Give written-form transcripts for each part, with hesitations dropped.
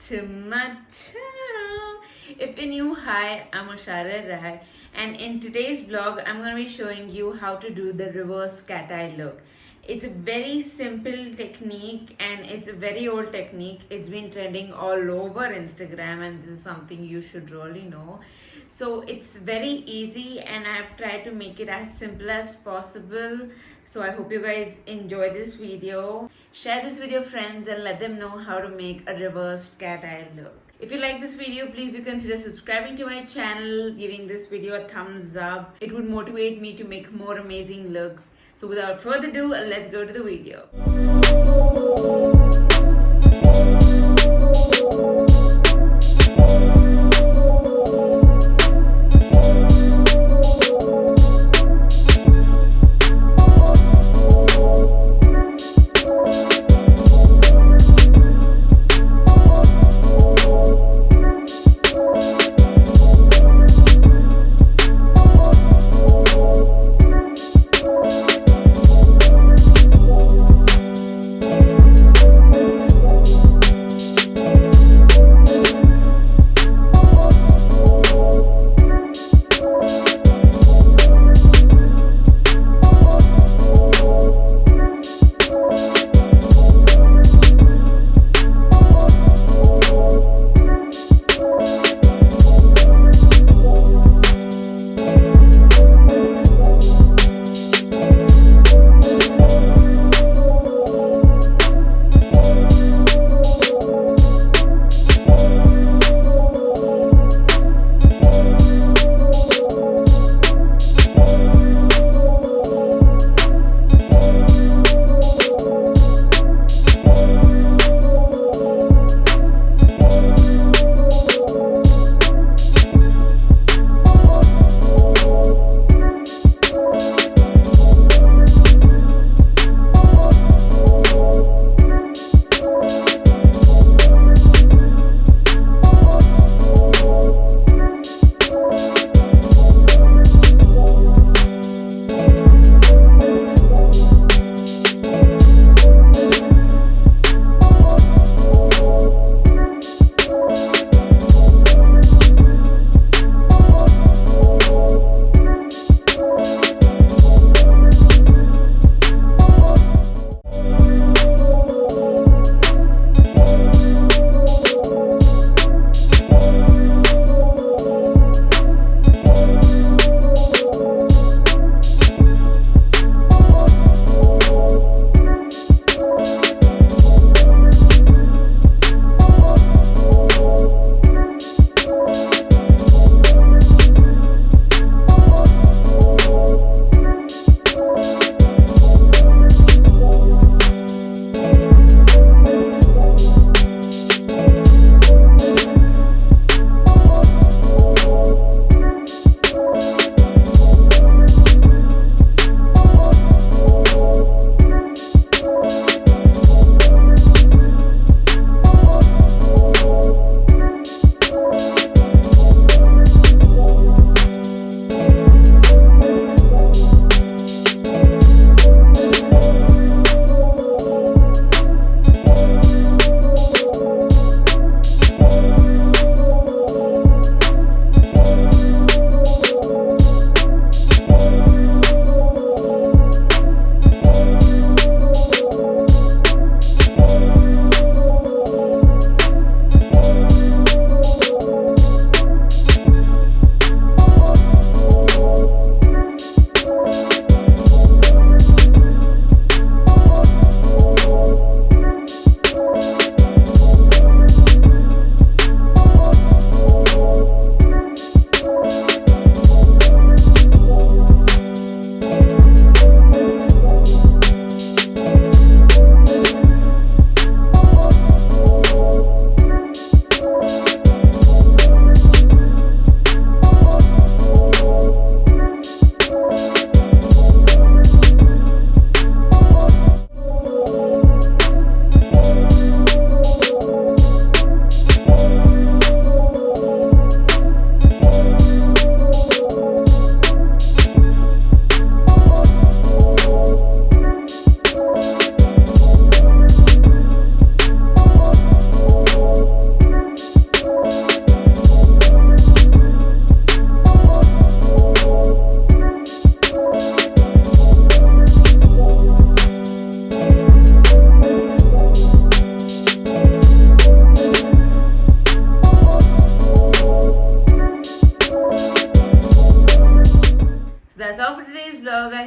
to my channel. If you're new, hi, I'm Oshareeya Rai, and in today's vlog I'm going to be showing you how to do the reverse cat eye look. It's a very simple technique and it's a very old technique. It's been trending all over Instagram and this is something you should really know. So it's very easy and I've tried to make it as simple as possible. So I hope you guys enjoy this video. Share this with your friends and let them know how to make a reversed cat eye look. If you like this video, please do consider subscribing to my channel, giving this video a thumbs up. It would motivate me to make more amazing looks. So without further ado, let's go to the video.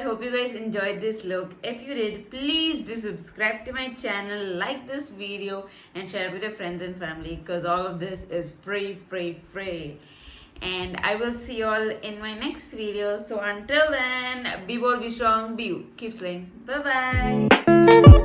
hope you guys enjoyed this look. If you did, please do subscribe to my channel, like this video, and share with your friends and family, because all of this is free. And I will see you all in my next video. So until then, be bold, be strong, be you. Keep slaying. Bye bye.